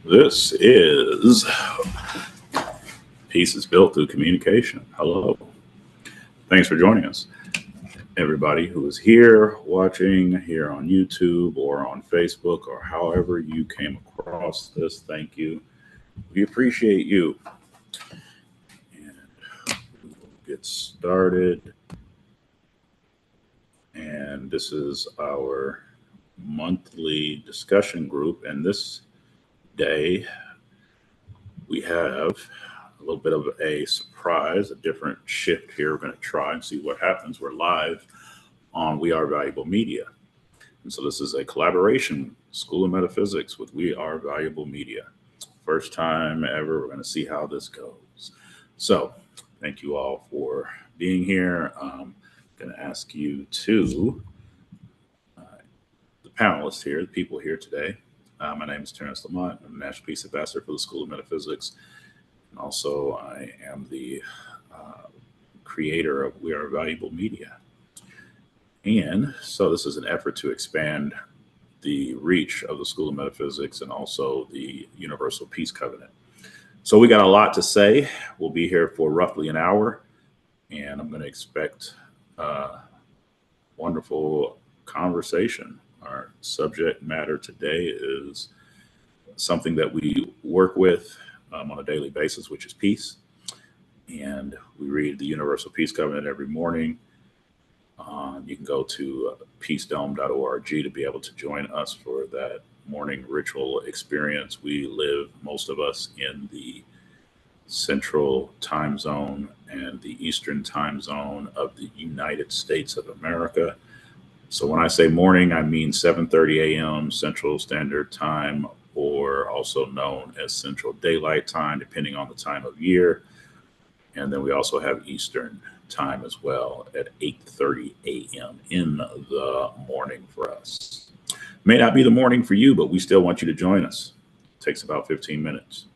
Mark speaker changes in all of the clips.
Speaker 1: This is Peace is Built Through Communication. Hello. Thanks for joining us. Everybody who is here watching here on YouTube or on Facebook or however you came across this, thank you. We appreciate you. And we will get started. And this is our monthly discussion group. And this day we have a little bit of a surprise, a different shift here. We're going to try and see what happens. We're live on We Are Valuable Media. And so this is a collaboration, School of Metaphysics with We Are Valuable Media. First time ever. We're going to see how this goes. So thank you all for being here. I'm going to ask you to, the panelists here, the people here today. My name is Terrence Lamont. I'm the National Peace Ambassador for the School of Metaphysics. And also, I am the creator of We Are Valuable Media. And so this is an effort to expand the reach of the School of Metaphysics and also the Universal Peace Covenant. So we got a lot to say. We'll be here for roughly an hour, and I'm going to expect wonderful conversation. Our subject matter today is something that we work with on a daily basis, which is peace. And we read the Universal Peace Covenant every morning. You can go to peacedome.org to be able to join us for that morning ritual experience. We live, most of us, in the Central Time Zone and the Eastern Time Zone of the United States of America. So when I say morning, I mean 7:30 a.m. Central Standard Time, or also known as Central Daylight Time, depending on the time of year. And then we also have Eastern Time as well at 8:30 a.m. in the morning for us. May not be the morning for you, but we still want you to join us. It takes about 15 minutes.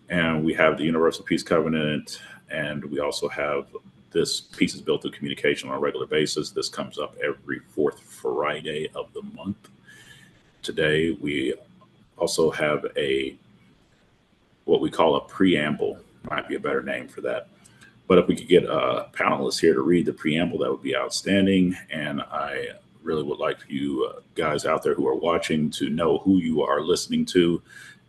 Speaker 1: And we have the Universal Peace Covenant, and we also have this Peace is Built Through Communication on a regular basis. This comes up every fourth Friday of the month. Today, we also have what we call a preamble, might be a better name for that. But if we could get a panelist here to read the preamble, that would be outstanding. And I really would like for you guys out there who are watching to know who you are listening to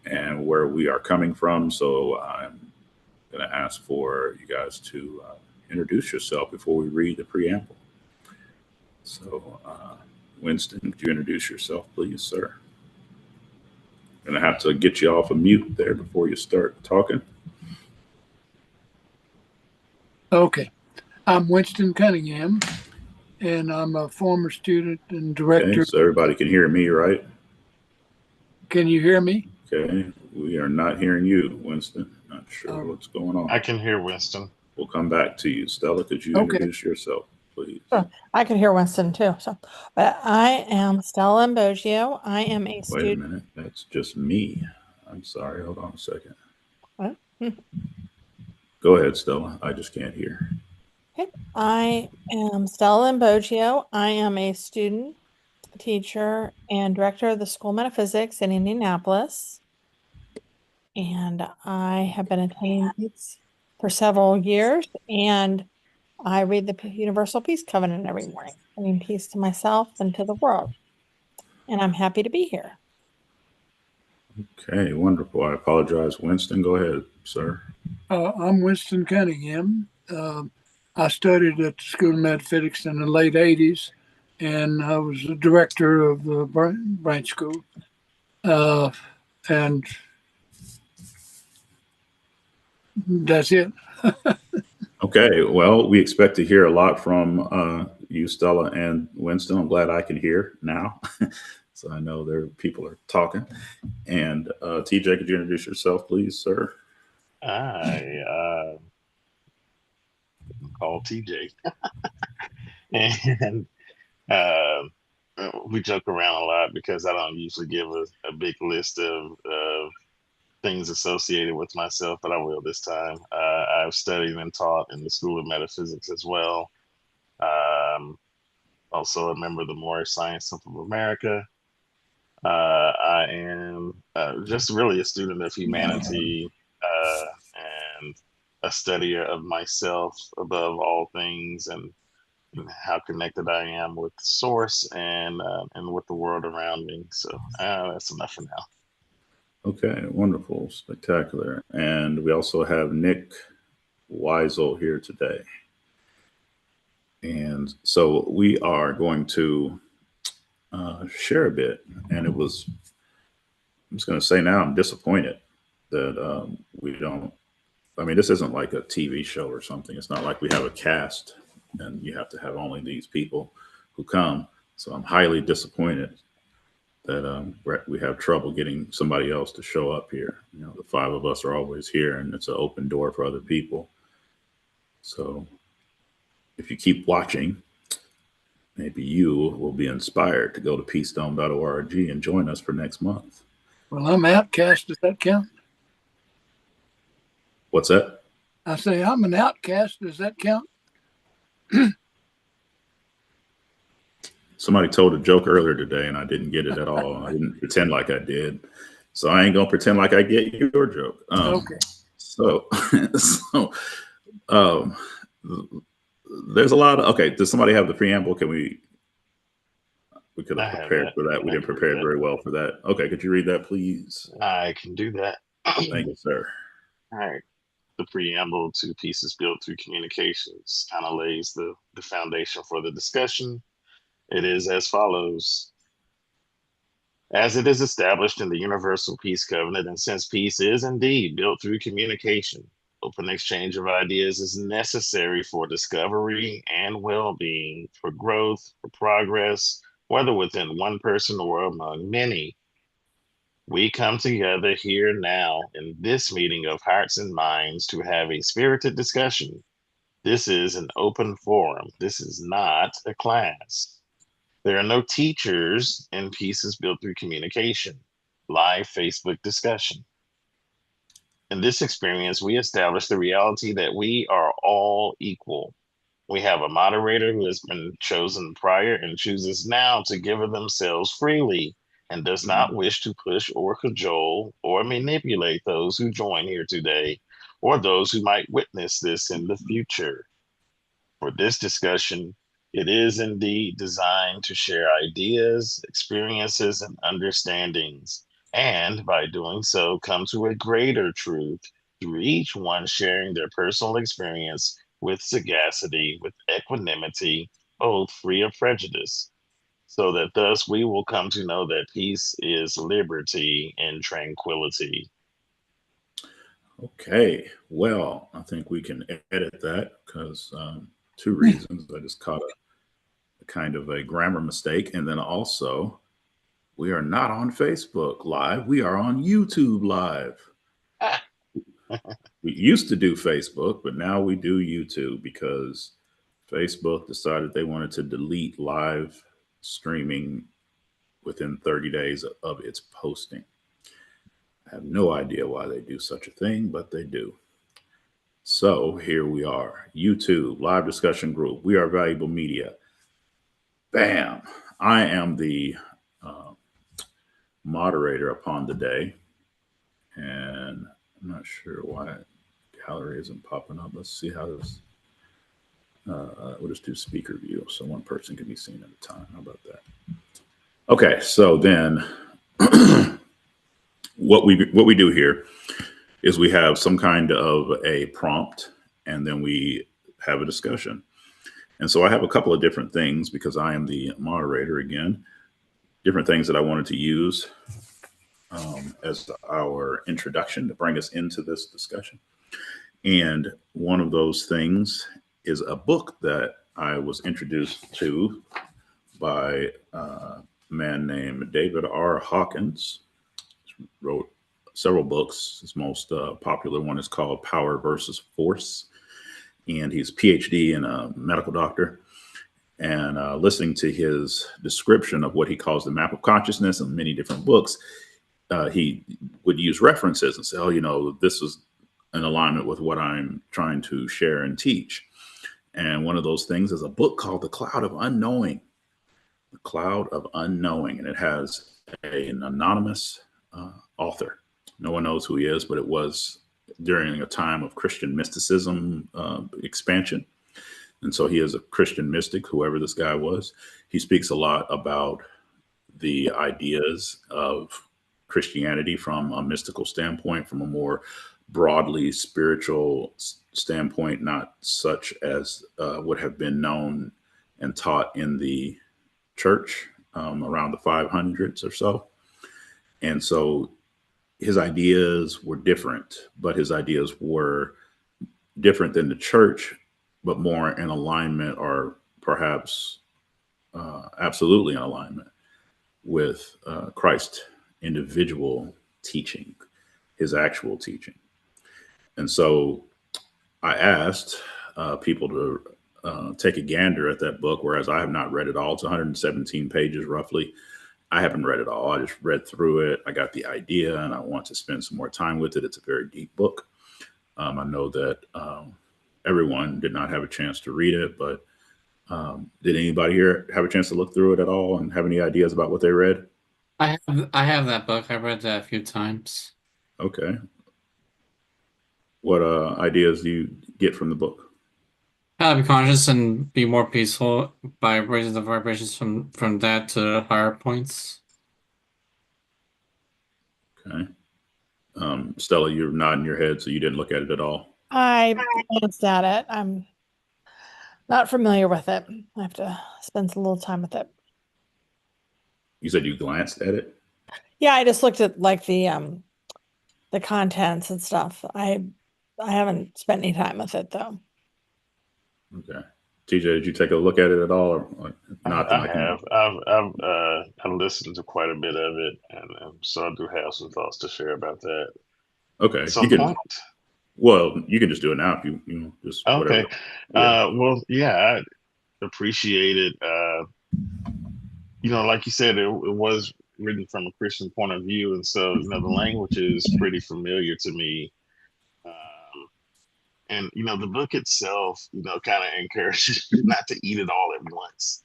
Speaker 1: and where we are coming from. So I'm going to ask for you guys to introduce yourself before we read the preamble. So, Winston, could you introduce yourself, please, sir? I'm going to have to get you off of mute there before you start talking.
Speaker 2: Okay. I'm Winston Cunningham, and I'm a former student and director.
Speaker 1: Okay, so everybody can hear me, right?
Speaker 2: Can you hear me?
Speaker 1: Okay, we are not hearing you, Winston. Not sure what's going on.
Speaker 3: I can hear Winston.
Speaker 1: We'll come back to you. Stella, could you introduce yourself, please?
Speaker 4: Sure. I can hear Winston too. But I am Stella Ambogio. I am a student.
Speaker 1: Wait a minute, that's just me. I'm sorry. Hold on a second.
Speaker 4: What?
Speaker 1: Go ahead, Stella. I just can't hear.
Speaker 4: Okay. I am Stella Ambogio. I am a student, teacher, and director of the School of Metaphysics in Indianapolis. And I have been attending these for several years, and I read the Universal Peace Covenant every morning, bringing peace to myself and to the world. And I'm happy to be here.
Speaker 1: Okay, wonderful. I apologize, Winston. Go ahead, sir.
Speaker 2: I'm Winston Cunningham. I studied at the School of Metaphysics in the late 80s, and I was the director of the branch school. And that's it.
Speaker 1: Okay, well, we expect to hear a lot from you, Stella and Winston. I'm glad I can hear now. So I know people are talking. And TJ, could you introduce yourself, please, sir?
Speaker 3: I call TJ. And we joke around a lot because I don't usually give a big list of things associated with myself, but I will this time. I've studied and taught in the School of Metaphysics as well. Also a member of the Moorish Science Temple of America. I am just really a student of humanity and a studier of myself above all things, and how connected I am with Source and with the world around me. So that's enough for now.
Speaker 1: Okay, wonderful, spectacular. And we also have Nick Weisel here today. And so we are going to share a bit. And I'm just going to say now, I'm disappointed that we don't. I mean, this isn't like a TV show or something. It's not like we have a cast and you have to have only these people who come. So I'm highly disappointed that we have trouble getting somebody else to show up here. You know, the five of us are always here, and it's an open door for other people. So if you keep watching, maybe you will be inspired to go to peacedome.org and join us for next month.
Speaker 2: Well, I'm outcast. Does that count?
Speaker 1: What's that?
Speaker 2: I say I'm an outcast. Does that count?
Speaker 1: Somebody told a joke earlier today, and I didn't get it at all. I didn't pretend like I did. So I ain't going to pretend like I get your joke.
Speaker 2: Okay.
Speaker 1: So, there's a lot of, okay, does somebody have the preamble? We could have prepared for that. We didn't prepare very well for that. Okay, could you read that, please?
Speaker 3: I can do that.
Speaker 1: Thank you, sir.
Speaker 3: All right. The preamble to Pieces Built Through Communications kind of lays the foundation for the discussion. It is as follows. As it is established in the Universal Peace Covenant, and since peace is indeed built through communication, open exchange of ideas is necessary for discovery and well-being, for growth, for progress, whether within one person or among many. We come together here now in this meeting of hearts and minds to have a spirited discussion. This is an open forum. This is not a class. There are no teachers in Pieces Built Through Communication, live Facebook discussion. In this experience, we establish the reality that we are all equal. We have a moderator who has been chosen prior and chooses now to give of themselves freely and does not wish to push or cajole or manipulate those who join here today or those who might witness this in the future. For this discussion, it is indeed designed to share ideas, experiences, and understandings, and by doing so, come to a greater truth through each one sharing their personal experience with sagacity, with equanimity, both free of prejudice, so that thus we will come to know that peace is liberty and tranquility.
Speaker 1: Okay, well, I think we can edit that because two reasons. I just caught a kind of a grammar mistake. And then also, we are not on Facebook Live. We are on YouTube Live. We used to do Facebook, but now we do YouTube because Facebook decided they wanted to delete live streaming within 30 days of its posting. I have no idea why they do such a thing, but they do. So here we are, YouTube, live discussion group. We are Valuable Media. Bam. I am the moderator upon the day. And I'm not sure why gallery isn't popping up. Let's see how this, we'll just do speaker view so one person can be seen at a time. How about that? Okay, so then what we do here is we have some kind of a prompt and then we have a discussion. And so I have a couple of different things because I am the moderator again, different things that I wanted to use as our introduction to bring us into this discussion. And one of those things is a book that I was introduced to by a man named David R. Hawkins. He wrote several books. His most popular one is called Power versus Force. And he's a PhD and a medical doctor. And listening to his description of what he calls the map of consciousness and many different books, he would use references and say, oh, you know, this is in alignment with what I'm trying to share and teach. And one of those things is a book called The Cloud of Unknowing. The Cloud of Unknowing, and it has an anonymous author. No one knows who he is, but it was during a time of Christian mysticism expansion. And so he is a Christian mystic, whoever this guy was. He speaks a lot about the ideas of Christianity from a mystical standpoint, from a more broadly spiritual standpoint, not such as would have been known and taught in the church around the 500s or so. And so his ideas were different, but his ideas were different than the church, but more in alignment, or perhaps absolutely in alignment with Christ's individual teaching, his actual teaching. And so I asked people to take a gander at that book, whereas I have not read it all. It's 117 pages roughly. I haven't read it all. I just read through it. I got the idea and I want to spend some more time with it. It's a very deep book. I know that everyone did not have a chance to read it, but did anybody here have a chance to look through it at all and have any ideas about what they read?
Speaker 5: I have that book. I read that a few times.
Speaker 1: Okay. What ideas do you get from the book?
Speaker 5: How to be conscious and be more peaceful by raising the vibrations from that to higher points.
Speaker 1: Okay. Stella, you're nodding your head, so you didn't look at it at all.
Speaker 4: I glanced at it. I'm not familiar with it. I have to spend a little time with it.
Speaker 1: You said you glanced at it?
Speaker 4: Yeah, I just looked at like the contents and stuff. I haven't spent any time with it though.
Speaker 1: Okay. TJ, did you take a look at it at all, or not?
Speaker 3: I have. I've listened to quite a bit of it, and so I do have some thoughts to share about that.
Speaker 1: Okay.
Speaker 3: At some point.
Speaker 1: Well, you can just do it now if you just
Speaker 3: Okay.
Speaker 1: whatever. Yeah.
Speaker 3: Well, yeah, I appreciate it. Like you said, it was written from a Christian point of view, and so the language is pretty familiar to me. And the book itself, kind of encourages you not to eat it all at once,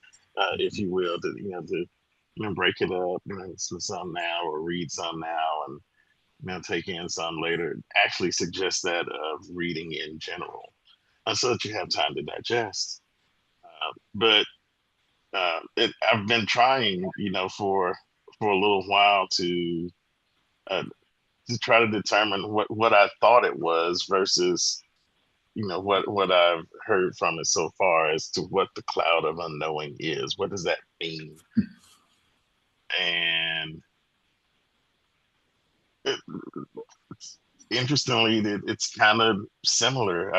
Speaker 3: if you will. To break it up, some now or read some now, and take in some later. It actually suggests that of reading in general, so that you have time to digest. But I've been trying, for a little while to try to determine what I thought it was versus what I've heard from it so far as to what the cloud of unknowing is. What does that mean? And interestingly, it's kind of similar.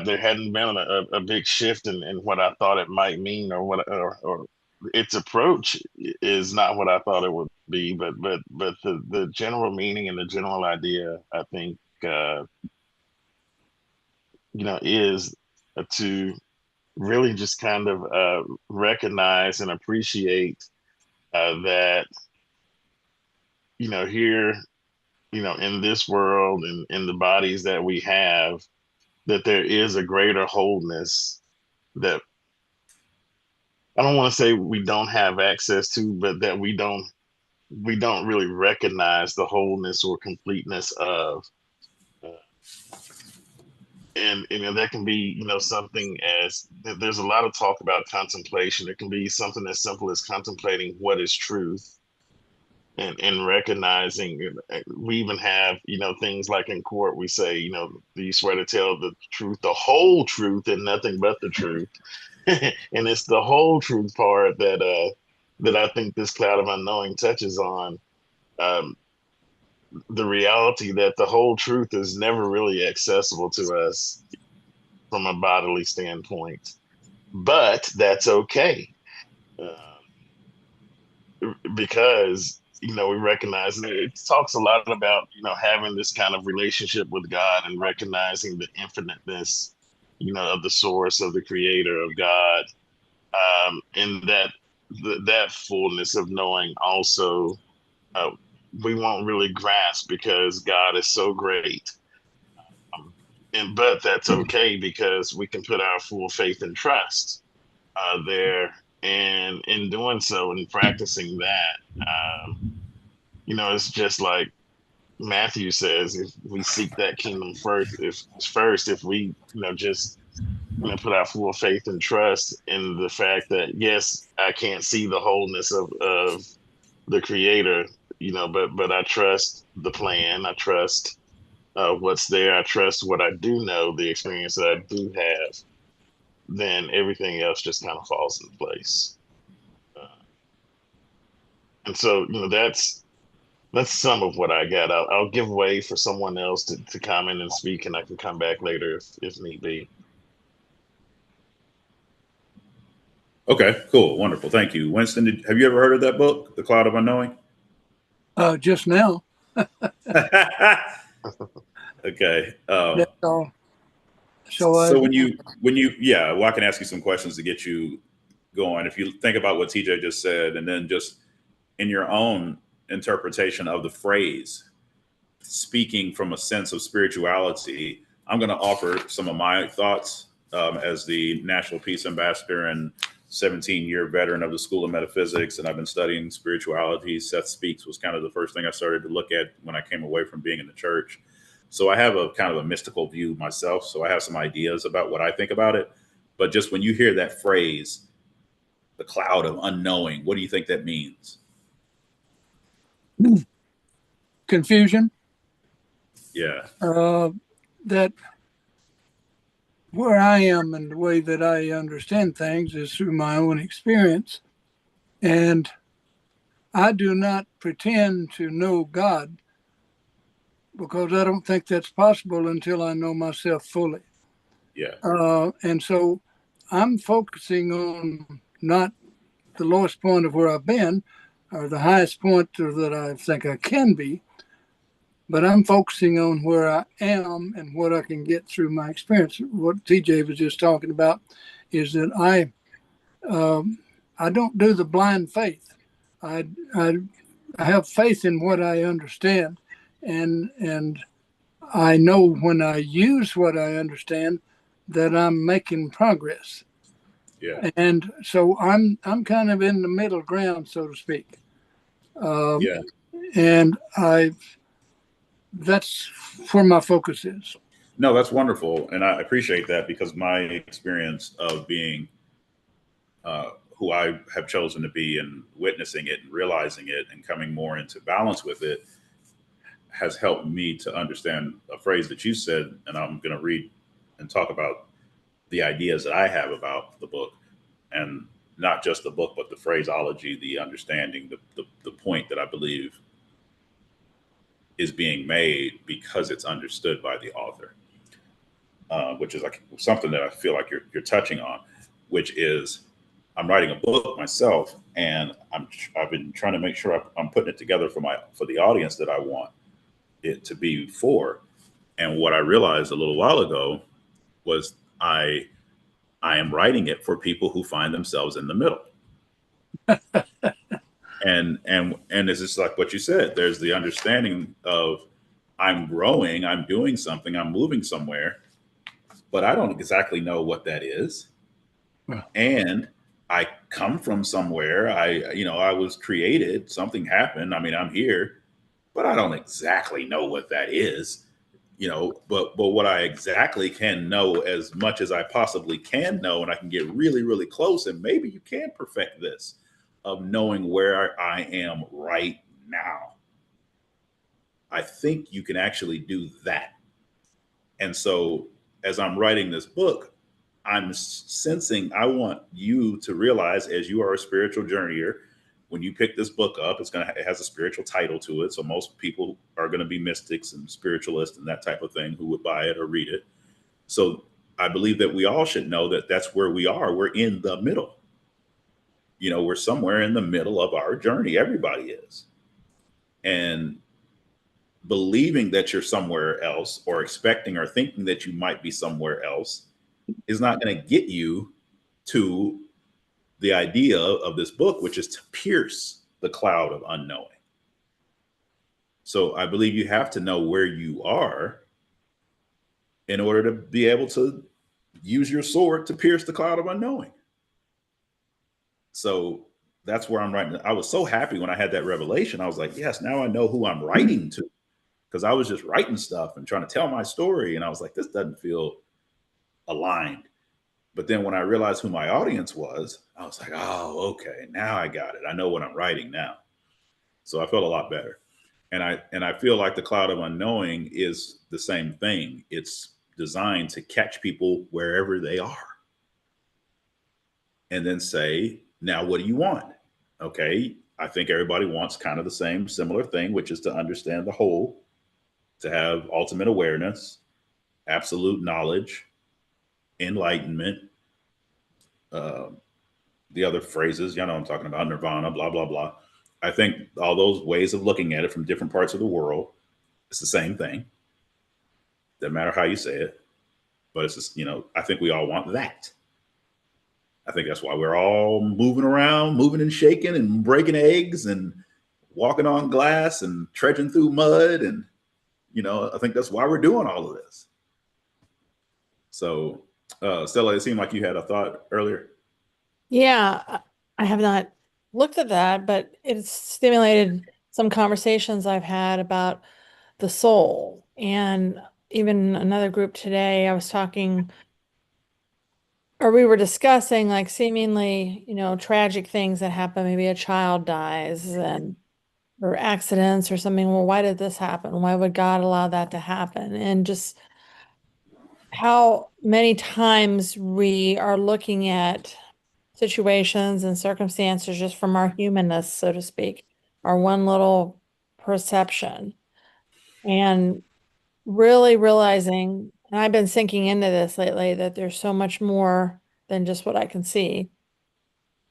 Speaker 3: There hadn't been a big shift in what I thought it might mean, or its approach is not what I thought it would be. But the general meaning and the general idea, I think, is to really just kind of recognize and appreciate that, here, in this world and in the bodies that we have, that there is a greater wholeness that I don't want to say we don't have access to, but that we don't really recognize the wholeness or completeness of. And that can be something as there's a lot of talk about contemplation. It can be something as simple as contemplating what is truth, and recognizing. We even have things like in court we say you swear to tell the truth, the whole truth, and nothing but the truth. And it's the whole truth part that I think this cloud of unknowing touches on. The reality that the whole truth is never really accessible to us from a bodily standpoint, but that's okay, because we recognize, and it talks a lot about having this kind of relationship with God and recognizing the infiniteness of the source, of the creator, of God, and that fullness of knowing also we won't really grasp because God is so great. But that's okay because we can put our full faith and trust there. And in doing so and practicing that, it's just like Matthew says, if we seek that kingdom if we, just, put our full faith and trust in the fact that, yes, I can't see the wholeness of the creator, but I trust the plan. I trust what's there. I trust what I do know, the experience that I do have, then everything else just kind of falls into place. And so, that's some of what I got. I'll give way for someone else to comment and speak, and I can come back later if need be.
Speaker 1: Okay, cool, wonderful, thank you, Winston. Have you ever heard of that book, The Cloud of Unknowing?
Speaker 2: Just now.
Speaker 1: Okay.
Speaker 2: That's all.
Speaker 1: So when you, well, I can ask you some questions to get you going. If you think about what TJ just said, and then just in your own interpretation of the phrase, speaking from a sense of spirituality, I'm going to offer some of my thoughts as the National Peace Ambassador and 17-year veteran of the School of Metaphysics. And I've been studying spirituality. Seth Speaks was kind of the first thing I started to look at when I came away from being in the church. So I have a kind of a mystical view myself. So I have some ideas about what I think about it. But just when you hear that phrase, the cloud of unknowing, what do you think that means?
Speaker 2: Confusion.
Speaker 1: Yeah.
Speaker 2: That where I am and the way that I understand things is through my own experience. And I do not pretend to know God, because I don't think that's possible until I know myself fully.
Speaker 1: Yeah.
Speaker 2: And so I'm focusing on not the lowest point of where I've been or the highest point that I think I can be, but I'm focusing on where I am and what I can get through my experience. What TJ was just talking about is that I don't do the blind faith. I have faith in what I understand, and I know when I use what I understand that I'm making progress.
Speaker 1: Yeah.
Speaker 2: And so I'm kind of in the middle ground, so to speak.
Speaker 1: Yeah.
Speaker 2: And that's where my focus is.
Speaker 1: No, that's wonderful. And I appreciate that, because my experience of being who I have chosen to be and witnessing it and realizing it and coming more into balance with it has helped me to understand a phrase that you said. And I'm going to read and talk about the ideas that I have about the book, and not just the book, but the phraseology, the understanding, the point that I believe is being made because it's understood by the author, which is like something that I feel like you're touching on, which is I'm writing a book myself, and I've been trying to make sure I'm putting it together for the audience that I want it to be for. And what I realized a little while ago was I am writing it for people who find themselves in the middle. and it's just like what you said. There's the understanding of I'm growing, I'm doing something, I'm moving somewhere, but I don't exactly know what that is.
Speaker 2: Well,
Speaker 1: and I come from somewhere. I was created, something happened. I mean, I'm here, but I don't exactly know what that is, but what I exactly can know, as much as I possibly can know, and I can get really, really close, and maybe you can perfect this of knowing where I am right now. I think you can actually do that. And so as I'm writing this book, I'm sensing I want you to realize, as you are a spiritual journeyer, when you pick this book up, it has a spiritual title to it. So most people are going to be mystics and spiritualists and that type of thing who would buy it or read it. So I believe that we all should know that that's where we are. We're in the middle. We're somewhere in the middle of our journey. Everybody is. And believing that you're somewhere else, or expecting or thinking that you might be somewhere else, is not going to get you to the idea of this book, which is to pierce the cloud of unknowing. So I believe you have to know where you are in order to be able to use your sword to pierce the cloud of unknowing. So that's where I'm writing. I was so happy when I had that revelation. I was like, yes, now I know who I'm writing to, because I was just writing stuff and trying to tell my story. And I was like, this doesn't feel aligned. But then when I realized who my audience was, I was like, oh, okay, now I got it. I know what I'm writing now. So I felt a lot better. And I feel like the cloud of unknowing is the same thing. It's designed to catch people wherever they are. And then say, now what do you want? Okay, I think everybody wants kind of the same similar thing, which is to understand the whole, to have ultimate awareness, absolute knowledge, enlightenment, the other phrases, you know what I'm talking about, nirvana, blah, blah, blah. I think all those ways of looking at it from different parts of the world, it's the same thing. Doesn't matter how you say it, but it's just, I think we all want that. I think that's why we're all moving around, moving and shaking and breaking eggs and walking on glass and trudging through mud. And, I think that's why we're doing all of this. So, Stella, it seemed like you had a thought earlier.
Speaker 4: Yeah, I have not looked at that, but it's stimulated some conversations I've had about the soul. And even another group today, I was talking, or we were discussing like seemingly, tragic things that happen. Maybe a child dies or accidents or something. Well, why did this happen? Why would God allow that to happen? And just how many times we are looking at situations and circumstances just from our humanness, so to speak, our one little perception. And really realizing, and I've been sinking into this lately, that there's so much more than just what I can see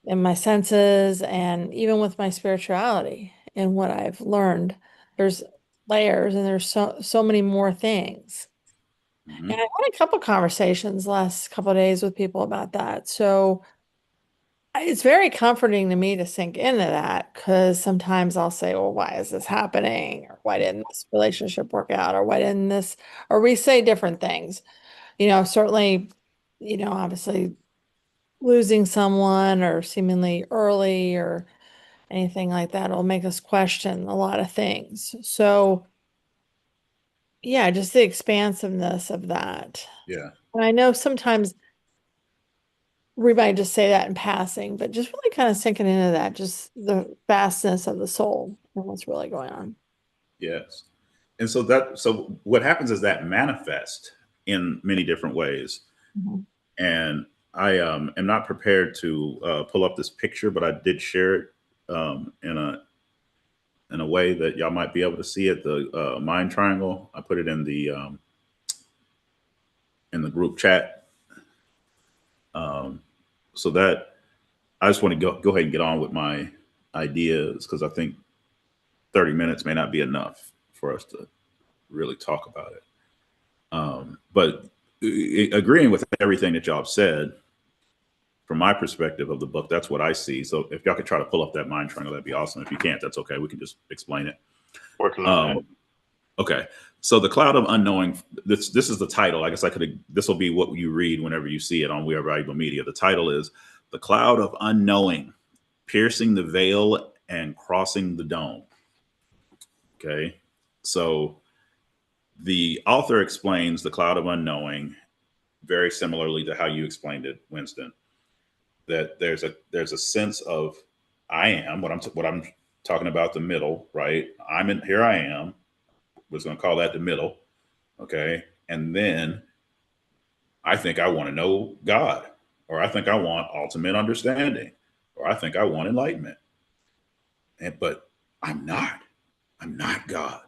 Speaker 4: in my senses and even with my spirituality and what I've learned. There's layers and there's so many more things.
Speaker 1: Mm-hmm.
Speaker 4: And I had a couple conversations last couple of days with people about that. So it's very comforting to me to sink into that, because sometimes I'll say, well, why is this happening? Or why didn't this relationship work out? Or why didn't this, or we say different things, certainly, obviously losing someone or seemingly early or anything like that will make us question a lot of things. So yeah, just the expansiveness of that.
Speaker 1: Yeah.
Speaker 4: And I know sometimes we might just say that in passing, but just really kind of sinking into that, just the vastness of the soul and what's really going on.
Speaker 1: Yes. And so what happens is that manifest in many different ways.
Speaker 4: Mm-hmm.
Speaker 1: And I am not prepared to pull up this picture, but I did share it in a way that y'all might be able to see it. The mind triangle. I put it in the group chat. So that I just want to go ahead and get on with my ideas, because I think 30 minutes may not be enough for us to really talk about it. But agreeing with everything that y'all have said, from my perspective of the book, that's what I see. So if y'all could try to pull up that mind triangle, that'd be awesome. If you can't, that's okay. We can just explain it.
Speaker 3: Working on that.
Speaker 1: Okay. So the cloud of unknowing, this is the title. I guess this will be what you read whenever you see it on We Are Valuable Media. The title is The Cloud of Unknowing, Piercing the Veil and Crossing the Dome. Okay. So the author explains the cloud of unknowing very similarly to how you explained it, Winston, that there's a sense of I am what I'm talking about, the middle, right? Here I am. We're going to call that the middle. Okay. And then I think I want to know God, or I think I want ultimate understanding, or I think I want enlightenment. But I'm not God.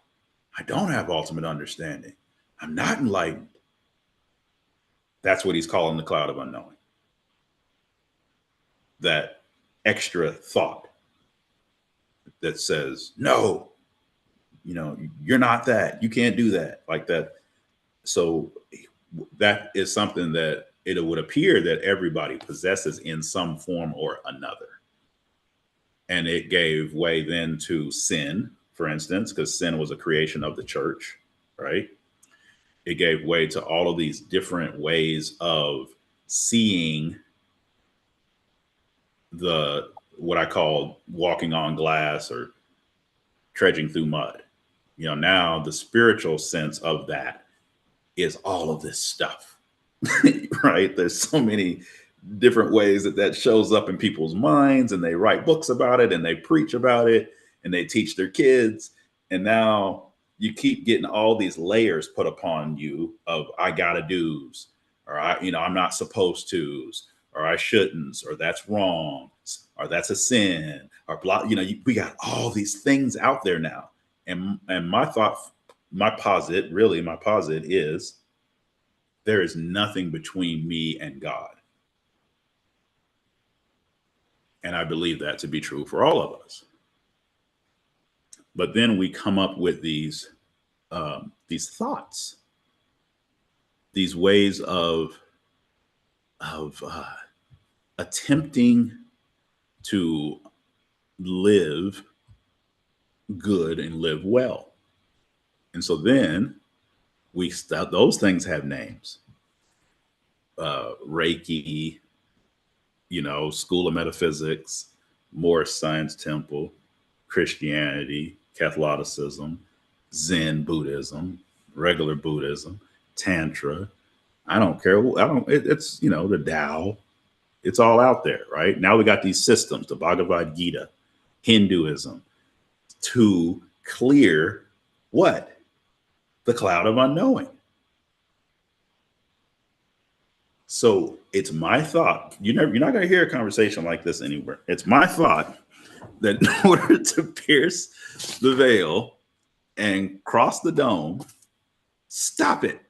Speaker 1: I don't have ultimate understanding. I'm not enlightened. That's what he's calling the cloud of unknowing. That extra thought that says, no, you're not that. You can't do that, like that. So that is something that it would appear that everybody possesses in some form or another. And it gave way then to sin, for instance, because sin was a creation of the church, right? It gave way to all of these different ways of seeing the what I call walking on glass or trudging through mud. Now the spiritual sense of that is all of this stuff, right? There's so many different ways that shows up in people's minds, and they write books about it, and they preach about it, and they teach their kids. And now you keep getting all these layers put upon you of I gotta do's, or I'm not supposed to's, or I shouldn't, or that's wrong, or that's a sin, or blah. We got all these things out there now. And my posit is there is nothing between me and God. And I believe that to be true for all of us. But then we come up with these thoughts, these ways of attempting to live good and live well. And so then those things have names. Reiki, School of Metaphysics, Moorish Science Temple, Christianity, Catholicism, Zen Buddhism, regular Buddhism, Tantra. I don't care. It's, the Tao. It's all out there, right? Now we got these systems, the Bhagavad Gita, Hinduism, to clear what? The cloud of unknowing. So it's my thought. You're not going to hear a conversation like this anywhere. It's my thought that in order to pierce the veil and cross the dome, stop it.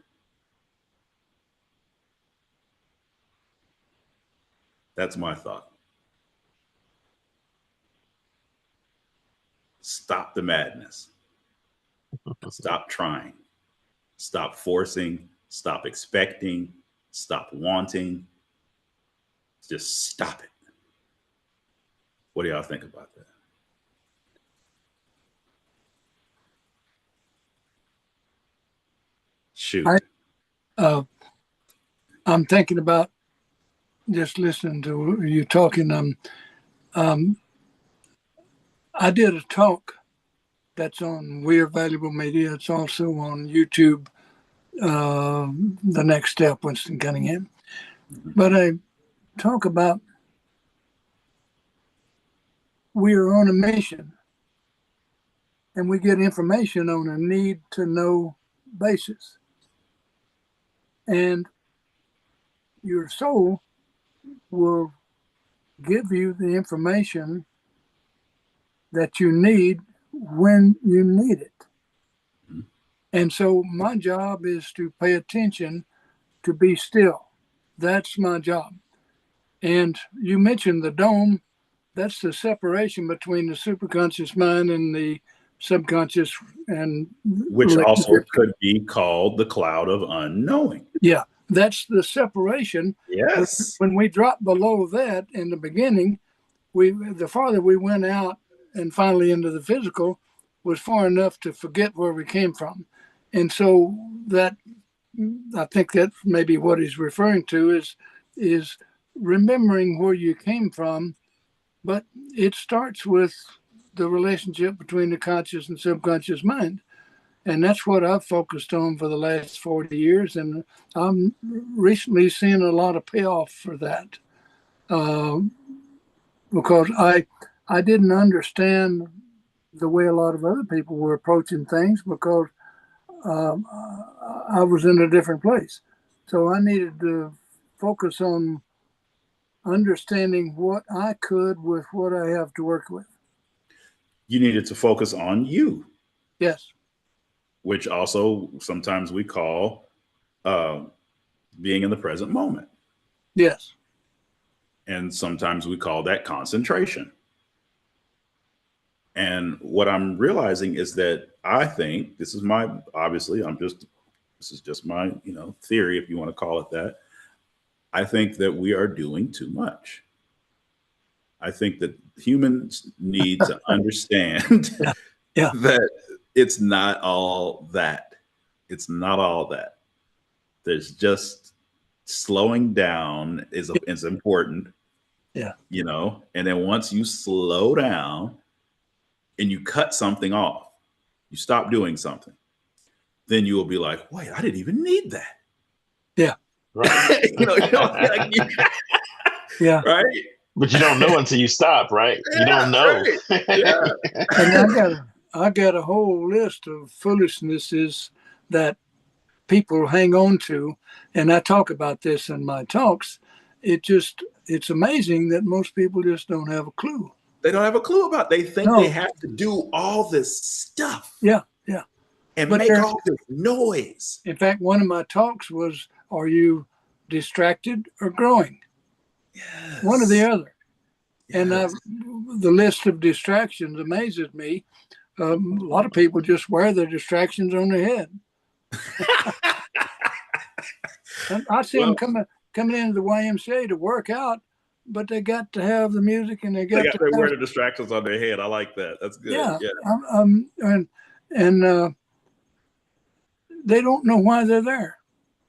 Speaker 1: That's my thought. Stop the madness. Stop trying. Stop forcing. Stop expecting. Stop wanting. Just stop it. What do y'all think about that? Shoot.
Speaker 2: I'm thinking about just listening to you talking. I did a talk that's on We're Valuable Media. It's also on YouTube. The Next Step, Winston Cunningham. But I talk about we're on a mission, and we get information on a need to know basis. And your soul will give you the information that you need when you need it. And so my job is to pay attention, to be still. That's my job. And you mentioned the dome. That's the separation between the superconscious mind and the subconscious, and
Speaker 1: which also could be called the cloud of unknowing.
Speaker 2: Yeah, that's the separation.
Speaker 1: Yes.
Speaker 2: When we drop below that in the beginning, the farther we went out and finally into the physical was far enough to forget where we came from. And so that, I think that's maybe what he's referring to is remembering where you came from, but it starts with the relationship between the conscious and subconscious mind. And that's what I've focused on for the last 40 years. And I'm recently seeing a lot of payoff for that, because I didn't understand the way a lot of other people were approaching things, because I was in a different place. So I needed to focus on understanding what I could with what I have to work with.
Speaker 1: You needed to focus on you.
Speaker 2: Yes.
Speaker 1: Which also sometimes we call being in the present moment.
Speaker 2: Yes.
Speaker 1: And sometimes we call that concentration. And what I'm realizing is that I think this is my theory, if you want to call it that. I think that we are doing too much. I think that humans need to understand that it's not all that. It's not all that. There's just slowing down is important.
Speaker 2: Yeah.
Speaker 1: You know, and then once you slow down and you cut something off, you stop doing something, then you will be like, wait, I didn't even need that.
Speaker 2: Yeah.
Speaker 3: Right.
Speaker 2: Yeah.
Speaker 1: Right.
Speaker 3: But you don't know until you stop, right?
Speaker 1: Yeah,
Speaker 3: You don't know.
Speaker 1: right. Yeah.
Speaker 2: And I got a whole list of foolishnesses that people hang on to, and I talk about this in my talks. It's amazing that most people just don't have a clue.
Speaker 1: They don't have a clue about it. They think
Speaker 2: No.
Speaker 1: they have to do all this stuff.
Speaker 2: Yeah, yeah.
Speaker 1: And
Speaker 2: But
Speaker 1: make all this noise.
Speaker 2: In fact, one of my talks was, are you distracted or growing?
Speaker 1: Yes.
Speaker 2: One or the other.
Speaker 1: Yes.
Speaker 2: And the list of distractions amazes me. A lot of people just wear their distractions on their head. And I see them coming into the YMCA to work out, but they got to have the music and they got to
Speaker 1: wear the distractions on their head. I like that. That's good.
Speaker 2: Yeah.
Speaker 1: Yeah.
Speaker 2: And they don't know why they're there.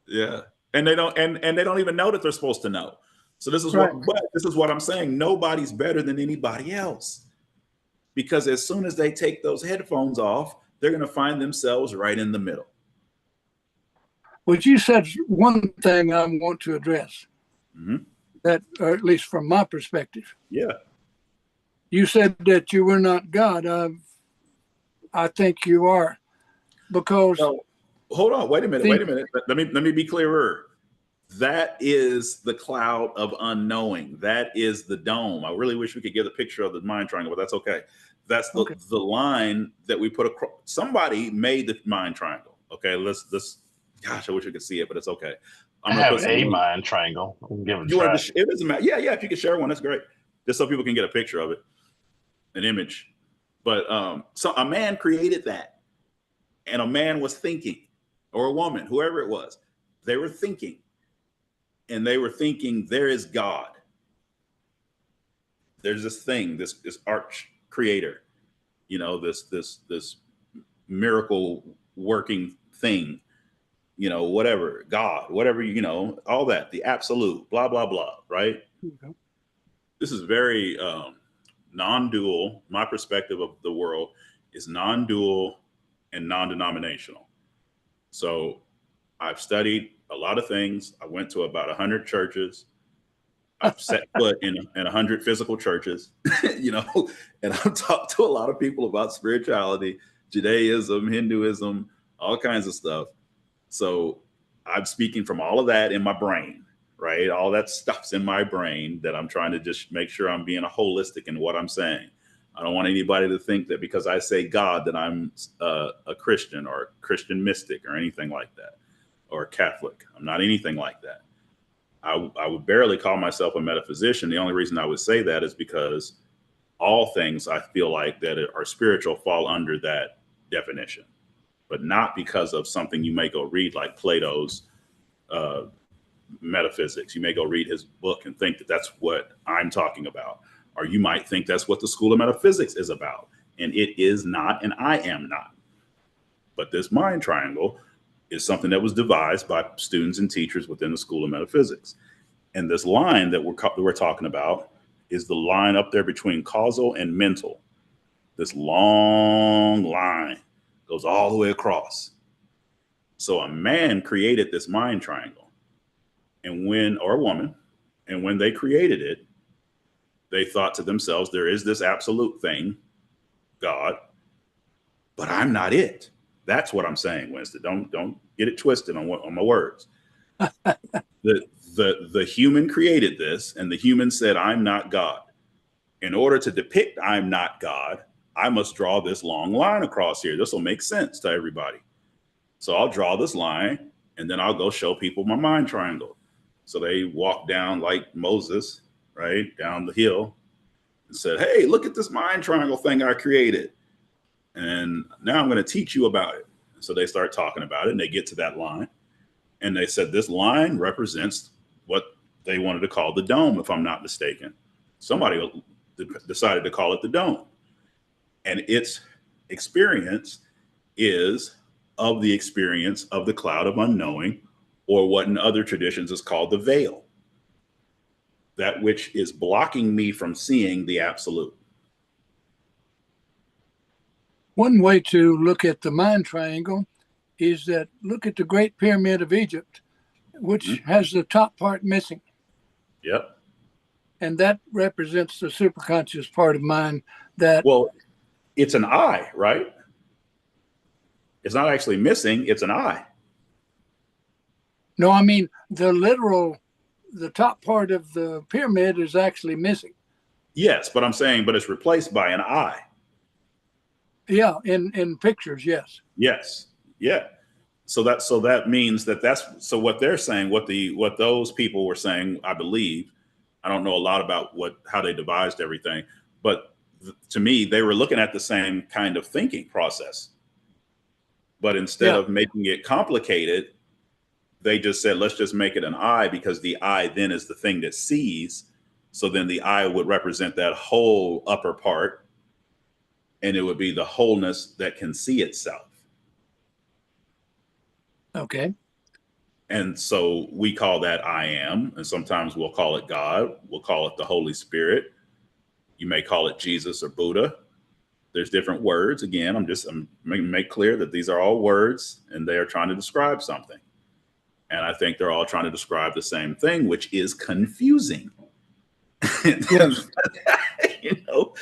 Speaker 1: Yeah. And they don't and they don't even know that they're supposed to know. So this is
Speaker 2: Right.
Speaker 1: this is what I'm saying. Nobody's better than anybody else. Because as soon as they take those headphones off, they're going to find themselves right in the middle.
Speaker 2: But you said one thing I want to address, that, or at least from my perspective.
Speaker 1: Yeah.
Speaker 2: You said that you were not God. I think you are, because.
Speaker 1: No, hold on. Wait a minute. Let me be clearer. That is the cloud of unknowing. That is the dome. I really wish we could get a picture of the mind triangle, but that's okay. That's the line that we put across. Somebody made the mind triangle. Okay, let's. Gosh, I wish I could see it, but it's okay.
Speaker 3: I have a mind triangle. We'll give it a try.
Speaker 1: It doesn't matter. Yeah. If you could share one, that's great. Just so people can get a picture of it, an image. But so a man created that, and a man was thinking, or a woman, whoever it was, they were thinking. And they were thinking, there is God. There's this thing, this arch creator, you know, this miracle working thing, you know, whatever, God, whatever, you know, all that, the absolute, blah, blah, blah, right?
Speaker 2: Okay.
Speaker 1: This is very non-dual. My perspective of the world is non-dual and non-denominational. So I've studied a lot of things. I went to about 100 churches. I've set foot in 100 physical churches, you know, and I've talked to a lot of people about spirituality, Judaism, Hinduism, all kinds of stuff. So I'm speaking from all of that in my brain, right? All that stuff's in my brain that I'm trying to just make sure I'm being holistic in what I'm saying. I don't want anybody to think that because I say God that I'm a Christian or a Christian mystic or anything like that, or a Catholic. I'm not anything like that. I would barely call myself a metaphysician. The only reason I would say that is because all things I feel like that are spiritual fall under that definition, but not because of something you may go read like Plato's metaphysics. You may go read his book and think that that's what I'm talking about. Or you might think that's what the School of Metaphysics is about. And it is not, and I am not. But this mind triangle is something that was devised by students and teachers within the School of Metaphysics. And this line that we're talking about is the line up there between causal and mental. This long line goes all the way across. So a man created this mind triangle, or a woman, and when they created it, they thought to themselves, there is this absolute thing, God, but I'm not it. That's what I'm saying, Winston. Don't get it twisted on my words. The human created this, and the human said, I'm not God. In order to depict I'm not God, I must draw this long line across here. This will make sense to everybody. So I'll draw this line, and then I'll go show people my mind triangle. So they walked down like Moses, right, down the hill, and said, hey, look at this mind triangle thing I created. And now I'm going to teach you about it. So they start talking about it, and they get to that line. And they said this line represents what they wanted to call the dome, if I'm not mistaken. Somebody decided to call it the dome. And its experience is of the experience of the cloud of unknowing, or what in other traditions is called the veil. that which is blocking me from seeing the absolute.
Speaker 2: One way to look at the mind triangle is that look at the Great Pyramid of Egypt, which has the top part missing.
Speaker 1: Yep.
Speaker 2: And that represents the superconscious part of mind that.
Speaker 1: Well, it's an eye, right? It's not actually missing, it's an eye.
Speaker 2: No, I mean, the top part of the pyramid is actually missing.
Speaker 1: Yes, but I'm saying, but it's replaced by an eye.
Speaker 2: Yeah, in pictures, yes.
Speaker 1: Yes. Yeah. So that means so what they're saying, what those people were saying, I believe, I don't know a lot about how they devised everything, but to me, they were looking at the same kind of thinking process. But instead of making it complicated, they just said, let's just make it an eye, because the eye then is the thing that sees. So then the eye would represent that whole upper part, and it would be the wholeness that can see itself.
Speaker 2: Okay.
Speaker 1: And so we call that I am, and sometimes we'll call it God, we'll call it the Holy Spirit. You may call it Jesus or Buddha. There's different words. Again, I'm make clear that these are all words and they are trying to describe something. And I think they're all trying to describe the same thing, which is confusing.
Speaker 2: Yes.
Speaker 1: You know,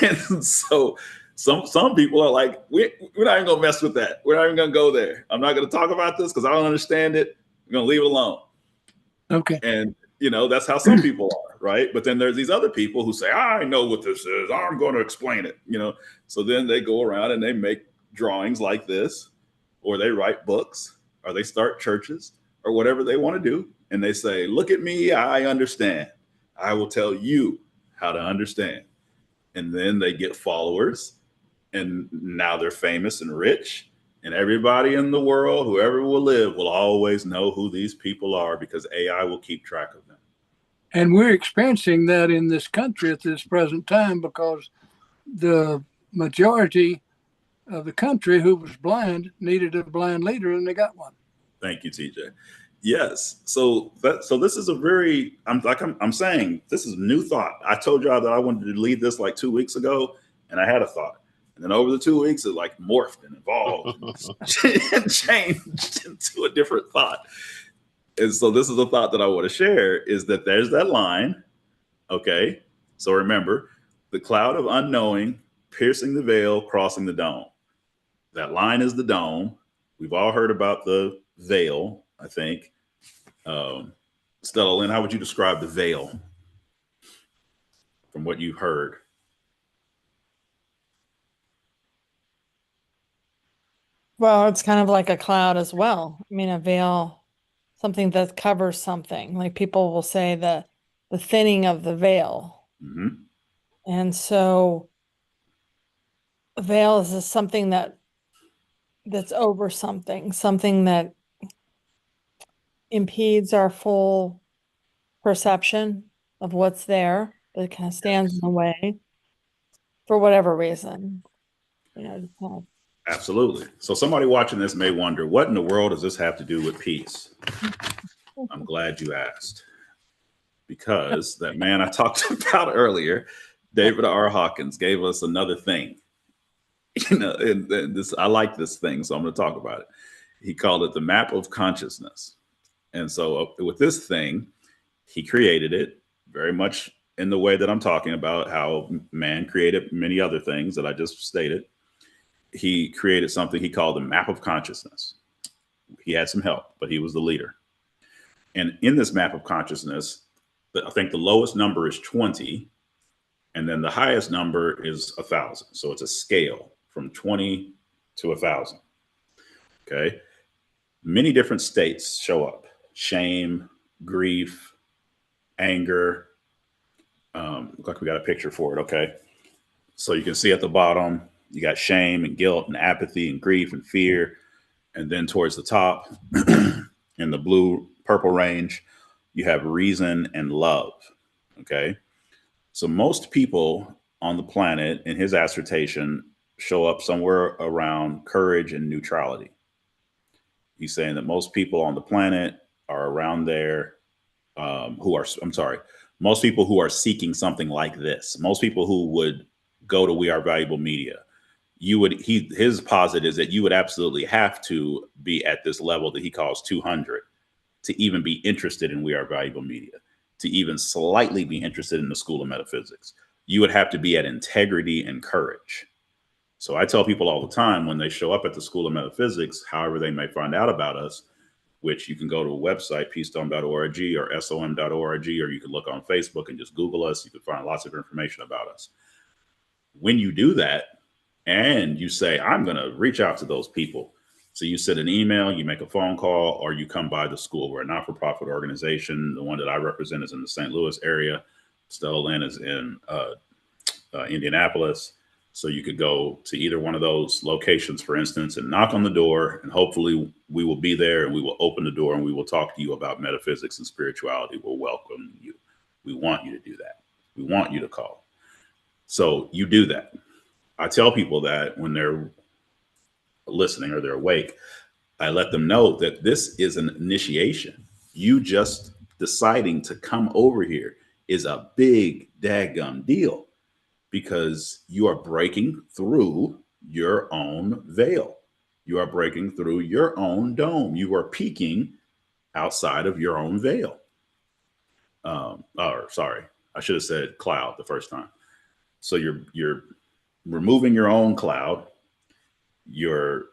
Speaker 1: and so some people are like, we're not even gonna mess with that. We're not even gonna go there. I'm not gonna talk about this because I don't understand it. We're gonna leave it alone.
Speaker 2: Okay.
Speaker 1: And you know, that's how some people are, right? But then there's these other people who say, I know what this is, I'm going to explain it, you know. So then they go around and they make drawings like this, or they write books, or they start churches, or whatever they want to do. And they say, look at me, I understand. I will tell you how to understand. And then they get followers, and now they're famous and rich. And everybody in the world, whoever will live, will always know who these people are, because AI will keep track of them.
Speaker 2: And we're experiencing that in this country at this present time, because the majority of the country who was blind needed a blind leader, and they got one.
Speaker 1: Thank you, TJ. Yes. So this is a very, I'm saying, this is a new thought. I told y'all that I wanted to lead this like 2 weeks ago, and I had a thought. And then over the 2 weeks, it like morphed and evolved and changed into a different thought. And so this is a thought that I want to share, is that there's that line. Okay. So remember, the cloud of unknowing, piercing the veil, crossing the dome. That line is the dome. We've all heard about the veil, I think. Stella Lynn, how would you describe the veil from what you've heard?
Speaker 4: Well, it's kind of like a cloud as well. I mean, a veil, something that covers something. Like people will say the thinning of the veil.
Speaker 1: Mm-hmm.
Speaker 4: And so a veil is something that's over something that impedes our full perception of what's there, that kind of stands in the way for whatever reason. You know, just kind of.
Speaker 1: Absolutely. So somebody watching this may wonder, what in the world does this have to do with peace? I'm glad you asked, because that man I talked about earlier, David R. Hawkins, gave us another thing. You know, and this, I like this thing, so I'm going to talk about it. He called it the map of consciousness. And so with this thing, he created it very much in the way that I'm talking about, how man created many other things that I just stated. He created something he called the map of consciousness. He had some help, but he was the leader. And in this map of consciousness, I think the lowest number is 20, and then the highest number is 1,000. So it's a scale from 20 to 1,000. Okay. Many different states show up: shame, grief, anger. Look like we got a picture for it. Okay. So you can see at the bottom, you got shame and guilt and apathy and grief and fear. And then towards the top, in the blue purple range, you have reason and love. Okay. So most people on the planet, in his assertion, show up somewhere around courage and neutrality. He's saying that most people on the planet are around there, Most people who are seeking something like this, most people who would go to We Are Valuable Media, his posit is that you would absolutely have to be at this level that he calls 200 to even be interested in We Are Valuable Media, to even slightly be interested in the School of Metaphysics. You would have to be at integrity and courage. So I tell people all the time when they show up at the School of Metaphysics, however they may find out about us, which you can go to a website, peacedome.org or som.org, or you can look on Facebook and just Google us. You can find lots of information about us. When you do that and you say, I'm going to reach out to those people. So you send an email, you make a phone call, or you come by the school. We're a not-for-profit organization. The one that I represent is in the St. Louis area. Stella Lynn is in Indianapolis. So you could go to either one of those locations, for instance, and knock on the door, and hopefully we will be there and we will open the door and we will talk to you about metaphysics and spirituality. We'll welcome you. We want you to do that. We want you to call. So you do that. I tell people that when they're listening or they're awake, I let them know that this is an initiation. You just deciding to come over here is a big daggum deal, because you are breaking through your own veil. You are breaking through your own dome. You are peeking outside of your own veil. Or sorry, I should have said cloud the first time. So you're removing your own cloud. You're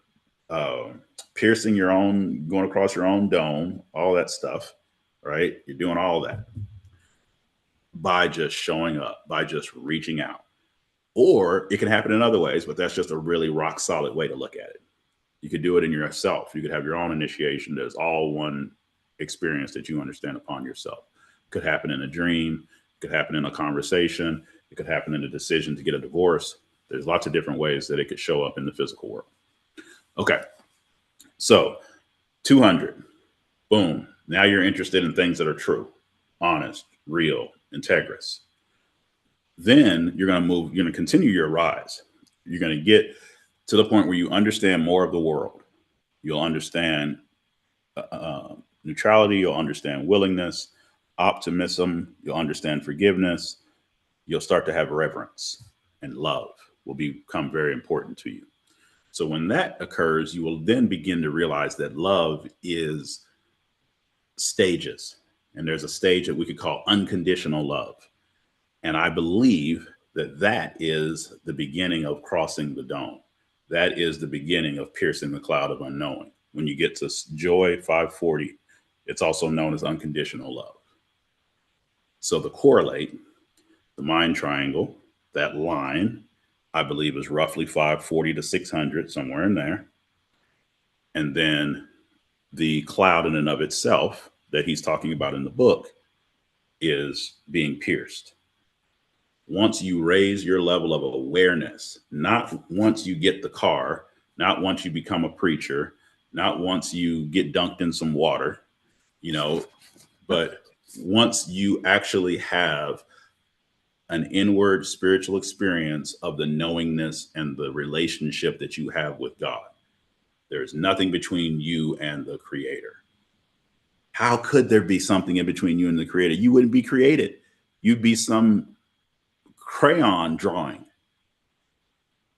Speaker 1: piercing your own, going across your own dome, all that stuff, right? You're doing all that by just showing up, by just reaching out. Or it can happen in other ways, but that's just a really rock solid way to look at it. You could do it in yourself. You could have your own initiation. There's all one experience that you understand upon yourself. It could happen in a dream. It could happen in a conversation. It could happen in a decision to get a divorce. There's lots of different ways that it could show up in the physical world. Okay. So 200, boom. Now you're interested in things that are true, honest, real, integrous. Then you're going to continue your rise. You're going to get to the point where you understand more of the world. You'll understand neutrality. You'll understand willingness, optimism. You'll understand forgiveness. You'll start to have reverence, and love will become very important to you. So when that occurs, you will then begin to realize that love is stages. And there's a stage that we could call unconditional love. And I believe that that is the beginning of crossing the dome. That is the beginning of piercing the cloud of unknowing. When you get to joy 540, it's also known as unconditional love. So the correlate, the mind triangle, that line, I believe is roughly 540 to 600, somewhere in there. And then the cloud in and of itself that he's talking about in the book is being pierced. Once you raise your level of awareness, not once you get the car, not once you become a preacher, not once you get dunked in some water, but once you actually have an inward spiritual experience of the knowingness and the relationship that you have with God. There's nothing between you and the Creator. How could there be something in between you and the Creator? You wouldn't be created. You'd be some crayon drawing.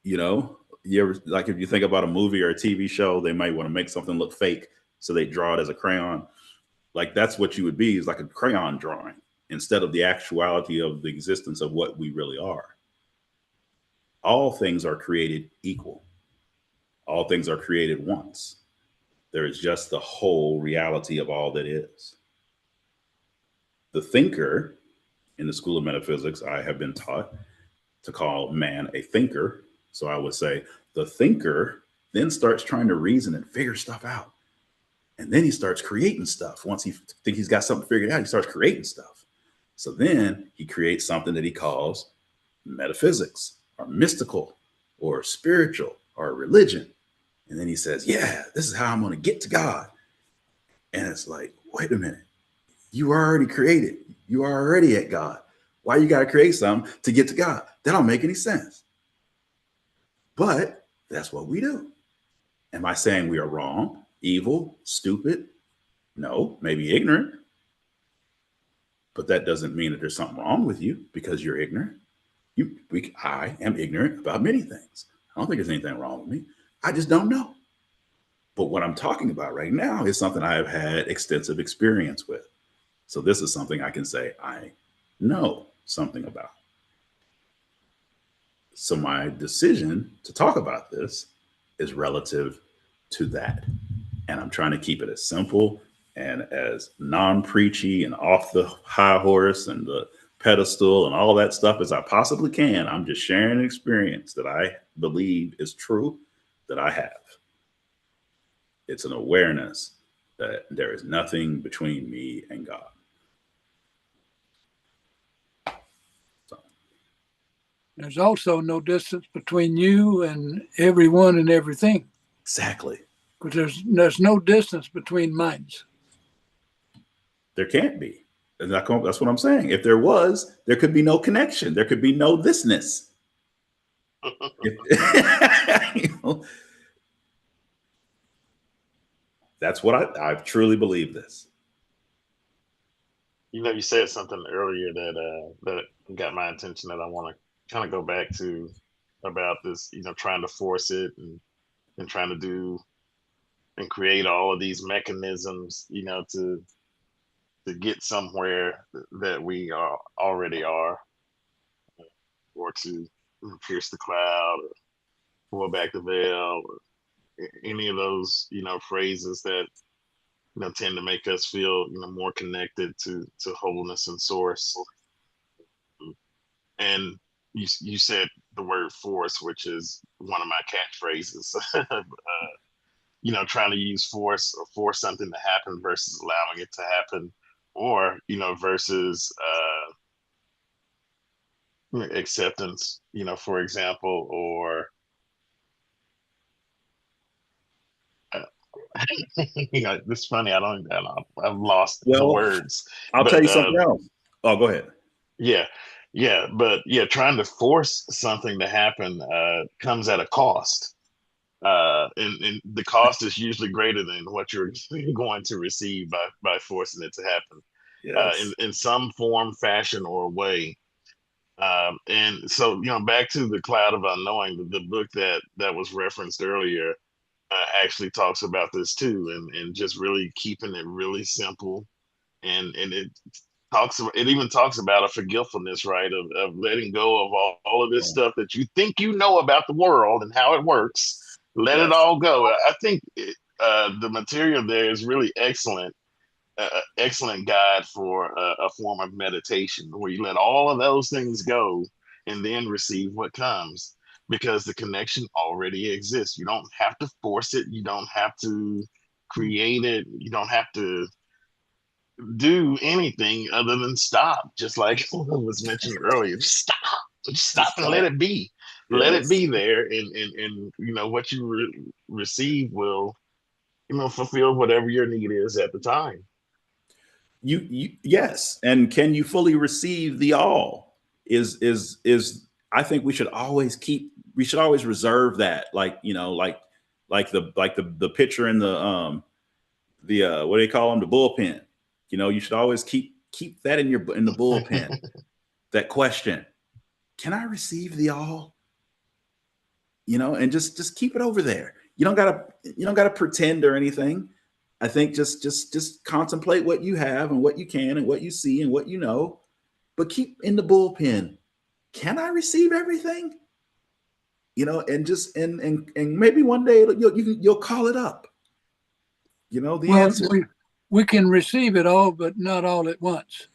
Speaker 1: You ever, like, if you think about a movie or a TV show, they might want to make something look fake, so they draw it as a crayon. Like, that's what you would be, is like a crayon drawing, instead of the actuality of the existence of what we really are. All things are created equal. All things are created once. There is just the whole reality of all that is. The thinker, in the School of Metaphysics, I have been taught to call man a thinker. So I would say the thinker then starts trying to reason and figure stuff out. And then he starts creating stuff. Once he thinks he's got something figured out, he starts creating stuff. So then he creates something that he calls metaphysics, or mystical, or spiritual, or religion. And then he says, yeah, this is how I'm going to get to God. And it's like, wait a minute. You are already created. You are already at God. Why you got to create something to get to God? That don't make any sense. But that's what we do. Am I saying we are wrong, evil, stupid? No, maybe ignorant. but that doesn't mean that there's something wrong with you because you're ignorant. I am ignorant about many things. I don't think there's anything wrong with me. I just don't know. But what I'm talking about right now is something I have had extensive experience with. So this is something I can say I know something about. So my decision to talk about this is relative to that. And I'm trying to keep it as simple and as non-preachy and off the high horse and the pedestal and all that stuff as I possibly can. I'm just sharing an experience that I believe is true, that I have. It's an awareness that there is nothing between me and God. So.
Speaker 2: There's also no distance between you and everyone and everything.
Speaker 1: Exactly.
Speaker 2: Because there's no distance between minds.
Speaker 1: There can't be. And that's what I'm saying. If there was, there could be no connection. There could be no thisness. You know, that's what I truly believe this.
Speaker 3: You know, you said something earlier that got my attention that I want to kind of go back to about this, you know, trying to force it and trying to do and create all of these mechanisms, you know, to get somewhere that we already are, or to pierce the cloud or pull back the veil or any of those, you know, phrases that, you know, tend to make us feel, you know, more connected to wholeness and source. And you said the word force, which is one of my catchphrases. You know, trying to use force or force something to happen versus allowing it to happen, or, you know, versus acceptance, you know, for example, or you know, it's funny. I've lost the words.
Speaker 1: I'll tell you something else. Oh, go ahead.
Speaker 3: Yeah, but trying to force something to happen comes at a cost, and the cost is usually greater than what you're going to receive by forcing it to happen.
Speaker 1: Yes.
Speaker 3: In some form, fashion, or way. And so, you know, back to the Cloud of Unknowing, the book that was referenced earlier, actually talks about this too, and just really keeping it really simple, and it even talks about a forgetfulness, right, of letting go of all of this stuff that you think you know about the world and how it works. Let it all go. I think the material there is really excellent. Excellent guide for a form of meditation where you let all of those things go and then receive what comes, because the connection already exists. You don't have to force it. You don't have to create it. You don't have to do anything other than stop, just like was mentioned earlier. Just stop and let it be. Let it be there, and you know what you receive will, you know, fulfill whatever your need is at the time.
Speaker 1: Yes, and can you fully receive the all is I think we should always reserve that, like, you know, like the pitcher in the what do they call them, the bullpen. You know, you should always keep that in the bullpen. That question, can I receive the all? You know, and just keep it over there. You don't gotta pretend or anything. I think just contemplate what you have and what you can and what you see and what you know, but keep in the bullpen. Can I receive everything? You know, and just and maybe one day you'll call it up. You know, the answer.
Speaker 2: We can receive it all, but not all at once.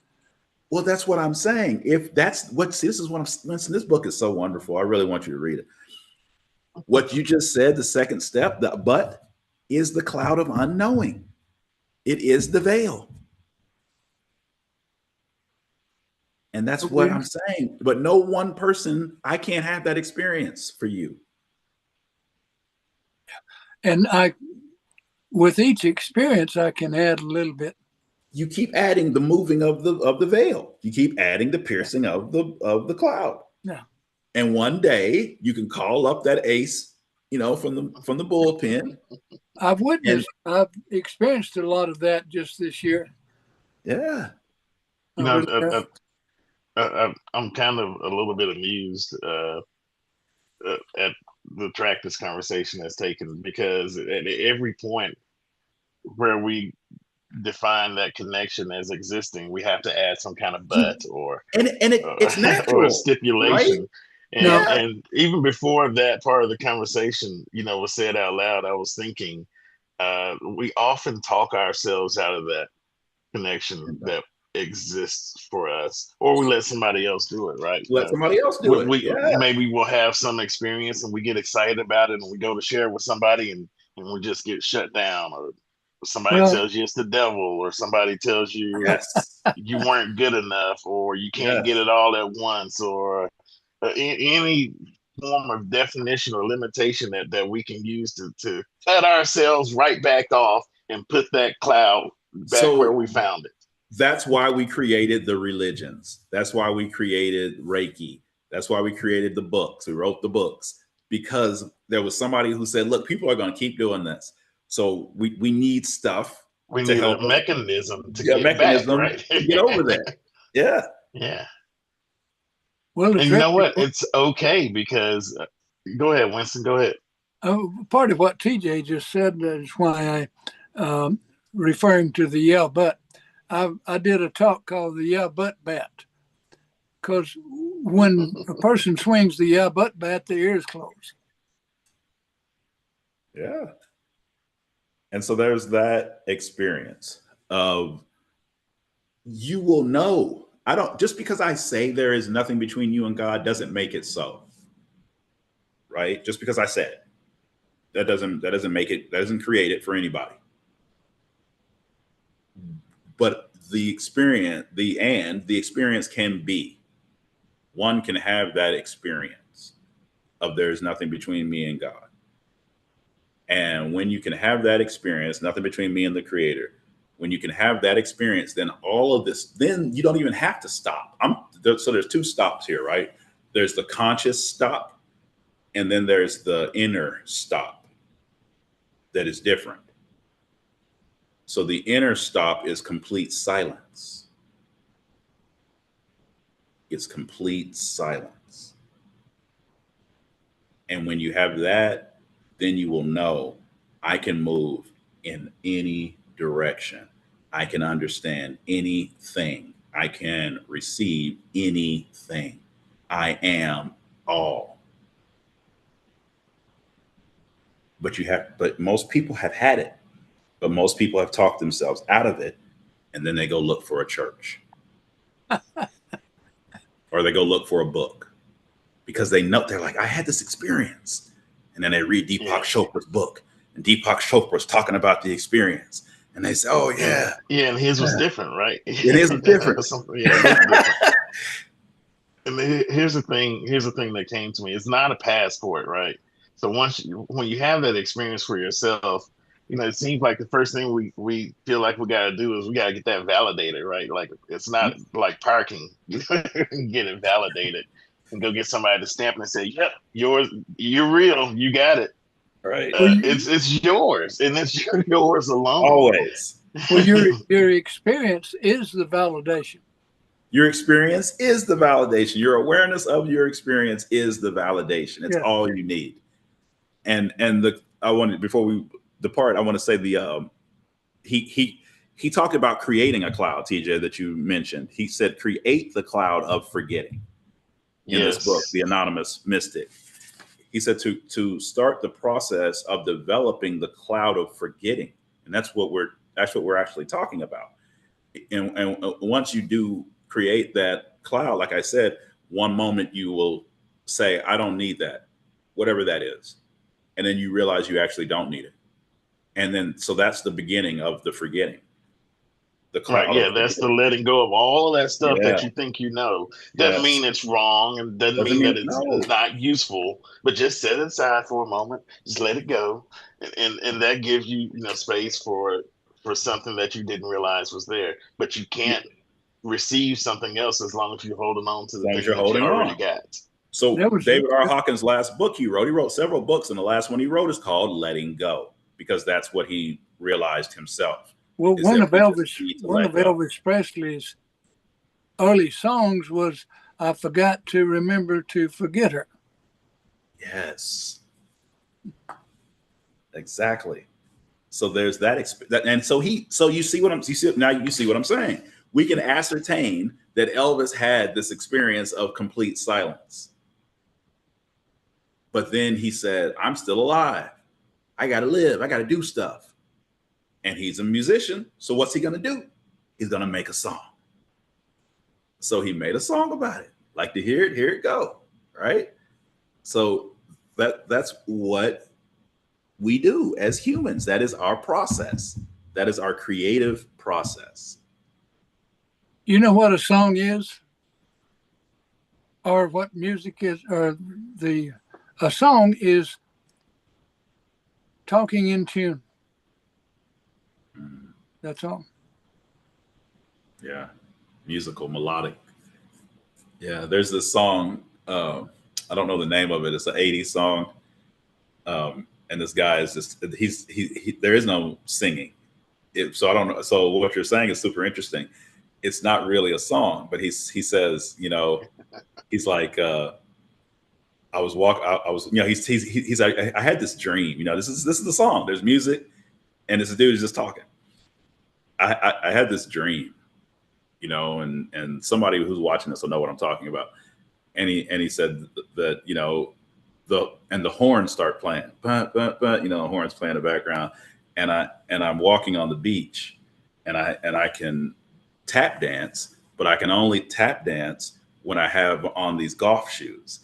Speaker 1: Well, that's what I'm saying. If that's this is what I'm listen, this book is so wonderful. I really want you to read it. What you just said, the second step, the but is the cloud of unknowing. It is the veil. And that's what I'm saying. But no one person, I can't have that experience for you.
Speaker 2: And with each experience, I can add a little bit.
Speaker 1: You keep adding the moving of the veil. You keep adding the piercing of the cloud.
Speaker 2: Yeah.
Speaker 1: And one day you can call up that ace, you know, from the bullpen.
Speaker 2: I've experienced a lot of that just this year.
Speaker 1: Yeah.
Speaker 3: You know, I'm kind of a little bit amused at the track this conversation has taken, because at every point where we define that connection as existing, we have to add some kind of but or
Speaker 1: it's natural,
Speaker 3: or a stipulation.
Speaker 1: Right?
Speaker 3: And even before that part of the conversation, was said out loud, I was thinking, we often talk ourselves out of that connection that exists for us, or we let somebody else do it, right?
Speaker 1: Let somebody else do it. Yeah.
Speaker 3: Maybe we'll have some experience and we get excited about it and we go to share it with somebody, and we just get shut down, or somebody tells you it's the devil, or somebody tells you you weren't good enough, or you can't get it all at once, or any form of definition or limitation that we can use to cut ourselves right back off and put that cloud back where we found it.
Speaker 1: That's why we created the religions. That's why we created Reiki. That's why we created the books. We wrote the books, because there was somebody who said, look, people are going to keep doing this. So we need stuff.
Speaker 3: We need a mechanism to get back, right?
Speaker 1: To get over that. Yeah.
Speaker 3: Yeah.
Speaker 2: Well,
Speaker 3: and you know what? It's okay, because go ahead, Winston, go ahead.
Speaker 2: Part of what TJ just said is why I, referring to the yeah, but, I did a talk called the yeah, but bat, because when a person swings the yeah, but bat, the ears close.
Speaker 1: Yeah. And so there's that experience of, you will know. Just because I say there is nothing between you and God doesn't make it so. Right? Just because I said it, that doesn't make it, that doesn't create it for anybody. But the experience can be. One can have that experience of there's nothing between me and God. And when you can have that experience, nothing between me and the Creator, when you can have that experience, then all of this, then you don't even have to stop. So there's two stops here, right? There's the conscious stop, and then there's the inner stop that is different. So the inner stop is complete silence. It's complete silence. And when you have that, then you will know I can move in any direction. I can understand anything. I can receive anything. I am all. But most people have had it. But most people have talked themselves out of it, and then they go look for a church. Or they go look for a book, because they know, they're like, I had this experience. And then they read Deepak Chopra's book, and Deepak Chopra's talking about the experience. And they say, oh, yeah.
Speaker 3: Yeah, and his was different, right?
Speaker 1: It is different.
Speaker 3: Different. And here's the thing that came to me. It's not a passport, right? So when you have that experience for yourself, it seems like the first thing we feel like we got to do is we got to get that validated, right? Like, it's not like parking. Get it validated and go get somebody to stamp it and say, yep, you're real. You got it.
Speaker 1: Right.
Speaker 3: It's yours, and it's yours alone.
Speaker 1: Always.
Speaker 2: Well, your experience is the validation.
Speaker 1: Your experience is the validation. Your awareness of your experience is the validation. It's all you need. Before we depart, I want to say he talked about creating a cloud, TJ, that you mentioned. He said, create the cloud of forgetting in this book, The Anonymous Mystic. He said to start the process of developing the cloud of forgetting. And that's what we're actually talking about. And once you do create that cloud, like I said, one moment you will say, I don't need that, whatever that is. And then you realize you actually don't need it. And then, so that's the beginning of the forgetting. The cloud.
Speaker 3: Right, that's the letting go of all that stuff that you think you know. Doesn't mean it's wrong, and doesn't mean that it's not useful, but just set it aside for a moment, just let it go. And that gives you, space for something that you didn't realize was there. But you can't receive something else as long as you're holding on to the thing that you already got.
Speaker 1: So David R. Hawkins' last book he wrote several books, and the last one he wrote is called Letting Go, because that's what he realized himself.
Speaker 2: Well, one of Elvis Presley's early songs was I Forgot to Remember to Forget Her.
Speaker 1: Yes, exactly. So there's that, and so you see what you see what I'm saying. We can ascertain that Elvis had this experience of complete silence, but then he said, "I'm still alive. I got to live. I got to do stuff." And he's a musician, so what's he gonna do? He's gonna make a song. So he made a song about it. Like to hear it, here it go, right? So that's what we do as humans. That is our process. That is our creative process.
Speaker 2: You know what a song is? Or what music is? A song is talking in tune. That's all.
Speaker 1: Yeah, musical, melodic. Yeah, there's this song. I don't know the name of it. It's an '80s song, and this guy is just there is no singing. So I don't know. So what you're saying is super interesting. It's not really a song, but he says, he's like, I was he's like, I had this dream. This is the song. There's music, and this dude is just talking. I had this dream, and somebody who's watching this will know what I'm talking about. And he said that the horns start playing, but the horns play in the background, and I'm walking on the beach, and I can tap dance, but I can only tap dance when I have on these golf shoes,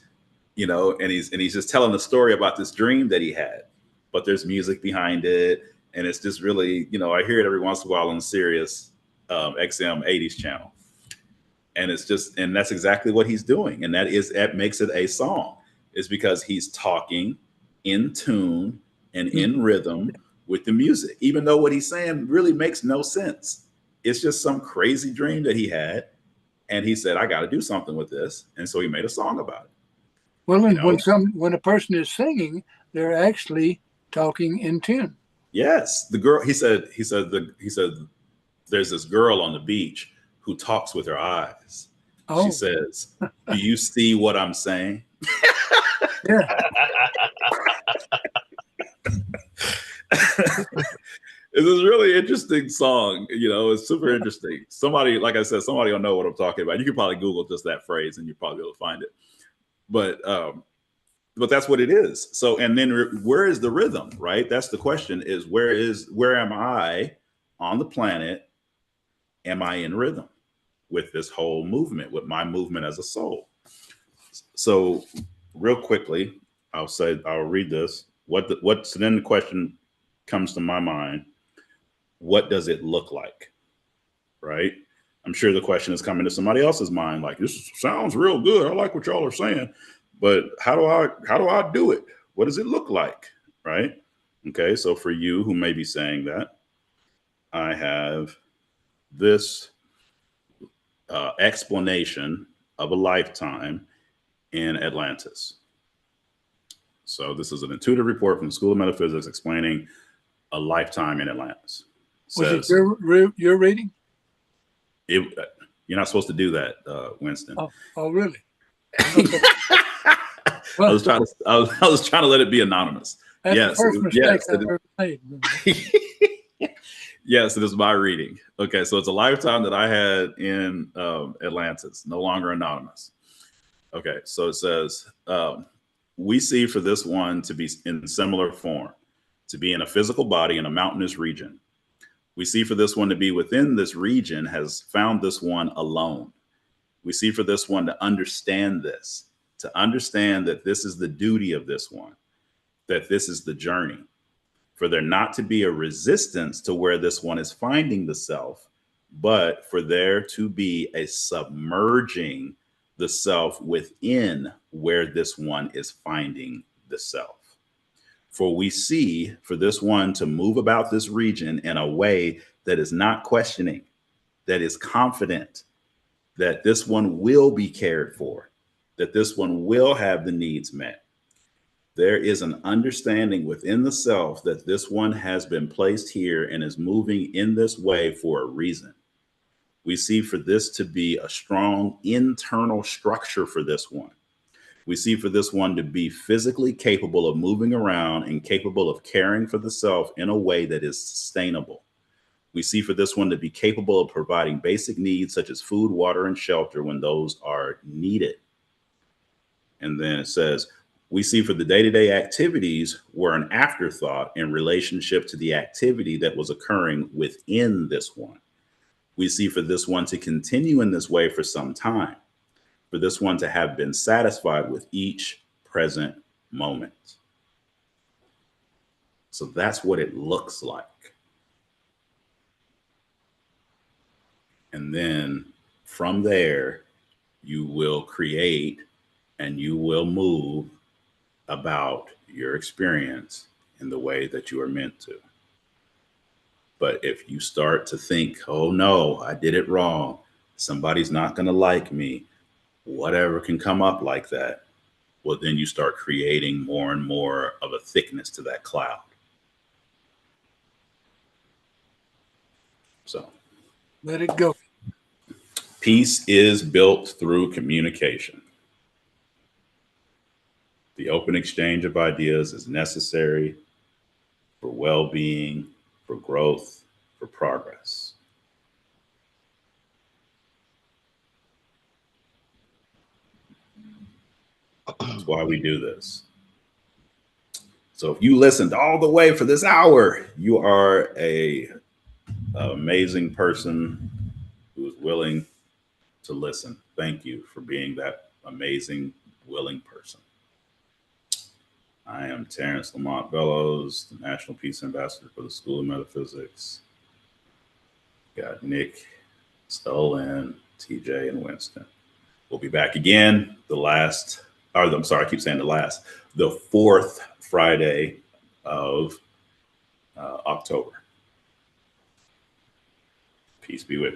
Speaker 1: and he's just telling the story about this dream that he had, but there's music behind it, and it's just really, I hear it every once in a while on Sirius XM 80s channel. And that's exactly what he's doing. And that makes it a song, is because he's talking in tune and in rhythm with the music, even though what he's saying really makes no sense. It's just some crazy dream that he had. And he said, I got to do something with this. And so he made a song about it.
Speaker 2: Well, when a person is singing, they're actually talking in tune.
Speaker 1: Yes. The girl, he said, there's this girl on the beach who talks with her eyes. Oh. She says, do you see what I'm saying?
Speaker 2: Yeah.
Speaker 1: It's a really interesting song. It's super interesting. Somebody, like I said, somebody will know what I'm talking about. You can probably Google just that phrase and you'll probably be able to find it. But that's what it is. So, and then where is the rhythm, right? That's the question, is where am I on the planet? Am I in rhythm with this whole movement, with my movement as a soul? So real quickly, I'll read this. So then the question comes to my mind, what does it look like? Right? I'm sure the question is coming to somebody else's mind, like, this sounds real good. I like what y'all are saying, but how do I do it? What does it look like? Right? Okay. So for you who may be saying that, I have this explanation of a lifetime in Atlantis. So this is an intuitive report from the School of Metaphysics explaining a lifetime in Atlantis.
Speaker 2: Was it your reading?
Speaker 1: You're not supposed to do that, Winston.
Speaker 2: Oh really?
Speaker 1: Well, I was trying to let it be anonymous.
Speaker 2: That's the first mistake I've ever made.
Speaker 1: Yes, it is my reading. Okay, so it's a lifetime that I had in Atlantis, no longer anonymous. Okay, so it says, we see for this one to be in similar form, to be in a physical body in a mountainous region. We see for this one to be within this region has found this one alone. We see for this one to understand this, to understand that this is the duty of this one, that this is the journey. For there not to be a resistance to where this one is finding the self, but for there to be a submerging the self within where this one is finding the self. For we see for this one to move about this region in a way that is not questioning, that is confident, that this one will be cared for, that this one will have the needs met. There is an understanding within the self that this one has been placed here and is moving in this way for a reason. We see for this to be a strong internal structure for this one. We see for this one to be physically capable of moving around and capable of caring for the self in a way that is sustainable. We see for this one to be capable of providing basic needs such as food, water, and shelter when those are needed. And then it says, we see for the day-to-day activities were an afterthought in relationship to the activity that was occurring within this one. We see for this one to continue in this way for some time, for this one to have been satisfied with each present moment. So that's what it looks like. And then from there, you will create and you will move about your experience in the way that you are meant to. But if you start to think, oh no, I did it wrong, somebody's not going to like me, whatever can come up like that, well, then you start creating more and more of a thickness to that cloud. So
Speaker 2: Let it go.
Speaker 1: peace is built through communication. The open exchange of ideas is necessary for well-being, for growth, for progress. That's why we do this. So if you listened all the way for this hour, you are an amazing person who is willing to listen. Thank you for being that amazing, willing person. I am Terrence Lamont Bellows, the National Peace Ambassador for the School of Metaphysics. Got Nick, Stolen, TJ, and Winston. We'll be back again the fourth Friday of October. Peace be with you.